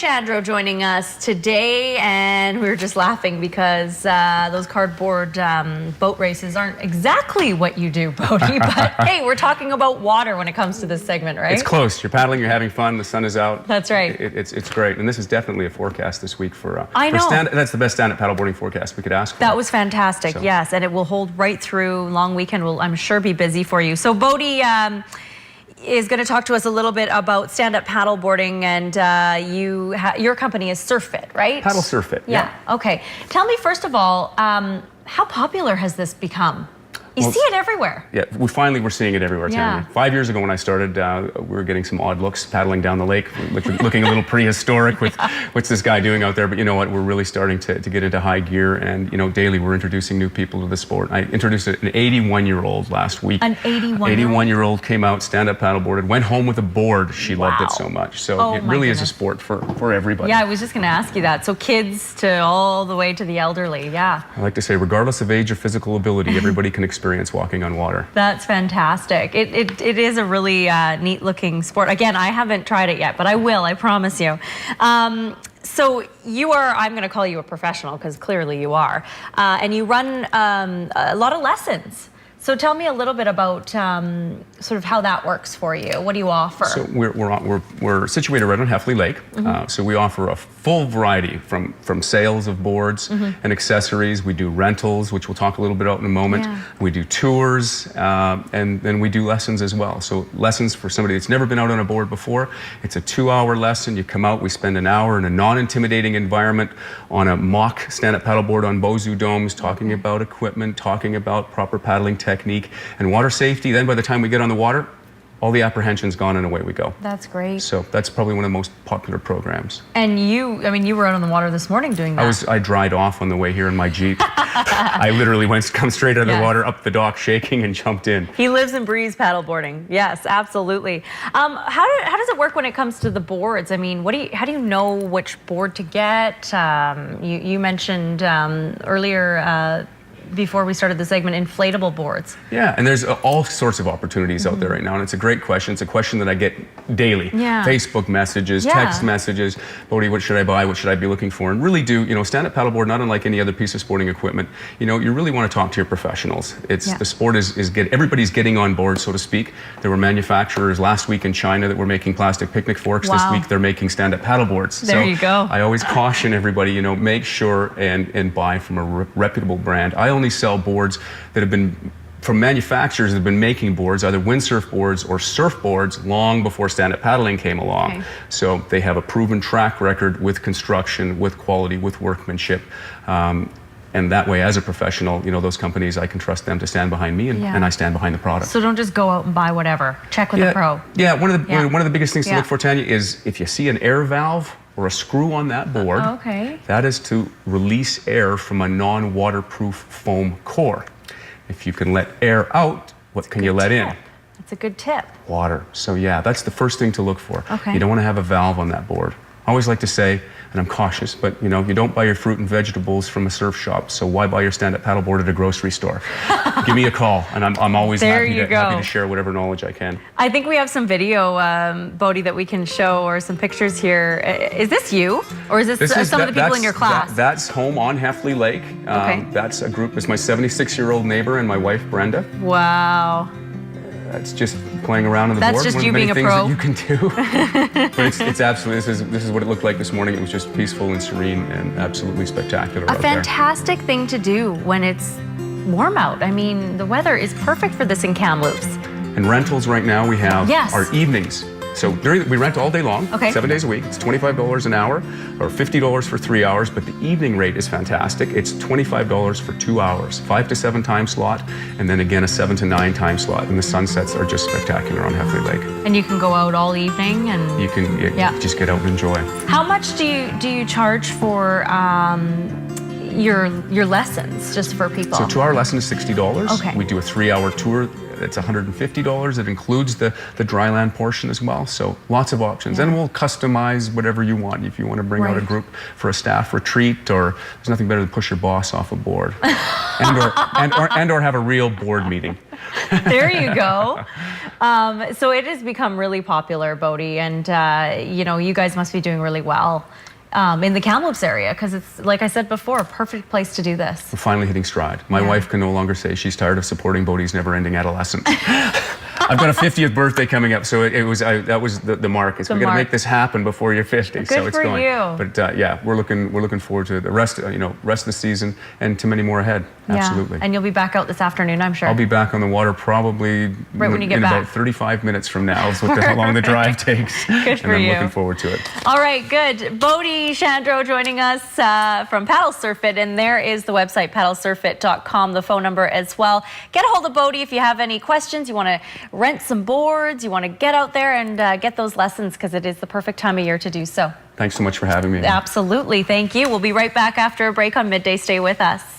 Shandro joining us today, and we were just laughing because those cardboard boat races aren't exactly what you do, Bodie, but hey, we're talking about water when it comes to this segment, right? It's close. You're paddling, you're having fun, the sun is out. That's right. It's great, and this is definitely a forecast this week for I know. that's the best stand-up paddleboarding forecast we could ask for. That was fantastic, So. yes, and it will hold right through. Long weekend will, I'm sure, be busy for you. So Bodie is going to talk to us a little bit about stand-up paddleboarding, and your company is Surfit, right? Paddle Surfit. Yeah. Okay. Tell me, first of all, how popular has this become? You see it everywhere. Yeah, we're seeing it everywhere, Tanya. Yeah. 5 years ago when I started, we were getting some odd looks paddling down the lake, looking a little prehistoric with what's this guy doing out there. But you know what? We're really starting to get into high gear, and you know, daily we're introducing new people to the sport. I introduced an 81-year-old last week. An 81-year-old? 81-year-old came out, stand-up paddleboarded, went home with a board. She loved it so much. So it really is a sport for everybody. Yeah, I was just going to ask you that. So kids to all the way to the elderly, yeah. I like to say, regardless of age or physical ability, everybody can experience walking on water. That's fantastic. It is a really neat looking sport. Again, I haven't tried it yet, but I will, I promise you. So you are, I'm going to call you a professional because clearly you are, and you run a lot of lessons. So tell me a little bit about sort of how that works for you. What do you offer? So we're situated right on Heffley Lake. So we offer a full variety from sales of boards and accessories. We do rentals, which we'll talk a little bit about in a moment. Yeah. We do tours, and then we do lessons as well. So lessons for somebody that's never been out on a board before. It's a 2-hour lesson. You come out, we spend an hour in a non-intimidating environment on a mock stand-up paddleboard on Bozu domes, talking about equipment, talking about proper paddling technique and water safety. Then by the time we get on the water, all the apprehension's gone and away we go. That's great. So that's probably one of the most popular programs. And you, I mean, you were out on the water this morning doing that. I dried off on the way here in my Jeep. I literally come straight out of the water, up the dock, shaking, and jumped in. He lives and breathes paddleboarding. Yes, absolutely. How does it work when it comes to the boards? I mean, how do you know which board to get? You mentioned earlier, before we started the segment, inflatable boards. Yeah, and there's all sorts of opportunities out there right now, and it's a great question. It's a question that I get daily. Yeah. Facebook messages, text messages, Bodie, what should I buy? What should I be looking for? And really do, you know, stand-up paddleboard, not unlike any other piece of sporting equipment, you know, you really want to talk to your professionals. The sport everybody's getting on board, so to speak. There were manufacturers last week in China that were making plastic picnic forks. This week they're making stand-up paddleboards. There you go. I always caution everybody, you know, make sure and buy from a reputable brand. I only sell boards that have been from manufacturers that have been making boards, either windsurf boards or surfboards, long before stand-up paddling came along. Okay. So they have a proven track record with construction, with quality, with workmanship. And that way, as a professional, you know, those companies, I can trust them to stand behind me, and I stand behind the product. So don't just go out and buy whatever. Check with a pro. Yeah, one of the biggest things to look for, Tanya, is if you see an air valve or a screw on that board, that is to release air from a non-waterproof foam core. If you can let air out, what can you let in? That's a good tip. Water. So yeah, that's the first thing to look for. Okay. You don't want to have a valve on that board. I always like to say, and I'm cautious, but you know, you don't buy your fruit and vegetables from a surf shop, so why buy your stand-up paddleboard at a grocery store? Give me a call, and I'm always happy to share whatever knowledge I can. I think we have some video, Bodie, that we can show, or some pictures here. Is this you, or is this some of the people in your class? That's home on Heffley Lake. That's a group. It's my 76-year-old neighbor and my wife, Brenda. Wow. That's just playing around on the board. That's just one you of the many being a pro. That you can do. But it's absolutely, this is what it looked like this morning. It was just peaceful and serene and absolutely spectacular out there. A fantastic thing to do when it's warm out. I mean, the weather is perfect for this in Kamloops. And rentals right now, we have our evenings. So we rent all day long, 7 days a week. It's $25 an hour or $50 for 3 hours, but the evening rate is fantastic. It's $25 for 2 hours, 5 to 7 time slot, and then again a 7 to 9 time slot. And the sunsets are just spectacular on Heffley Lake. And you can go out all evening, and you can just get out and enjoy. How much do you charge for your lessons, just for people? So 2-hour lesson is $60. Okay. We do a 3-hour tour. It's $150. It includes the dryland portion as well. So lots of options. And we'll customize whatever you want. If you want to bring out a group for a staff retreat, or there's nothing better than push your boss off a board. and or have a real board meeting. There you go. So it has become really popular, Bodie, and you guys must be doing really well in the Kamloops area, because it's, like I said before, a perfect place to do this. We're finally hitting stride. My wife can no longer say she's tired of supporting Bodie's never-ending adolescence. I've got a 50th birthday coming up, so that was the mark. We got to make this happen before you're 50. Good so it's for going. you. But yeah, we're looking forward to the rest of the season and to many more ahead. Absolutely. And you'll be back out this afternoon, I'm sure. I'll be back on the water probably right when you get back. About 35 minutes from now is how long the drive takes. Good for you. And I'm looking forward to it. All right, good. Bodie, Shandro joining us from Paddle Surfit, and there is the website, paddlesurfit.com, the phone number as well. Get a hold of Bodie if you have any questions, you want to rent some boards, you want to get out there and get those lessons, because it is the perfect time of year to do so. Thanks so much for having me. Absolutely. Thank you. We'll be right back after a break on Midday. Stay with us.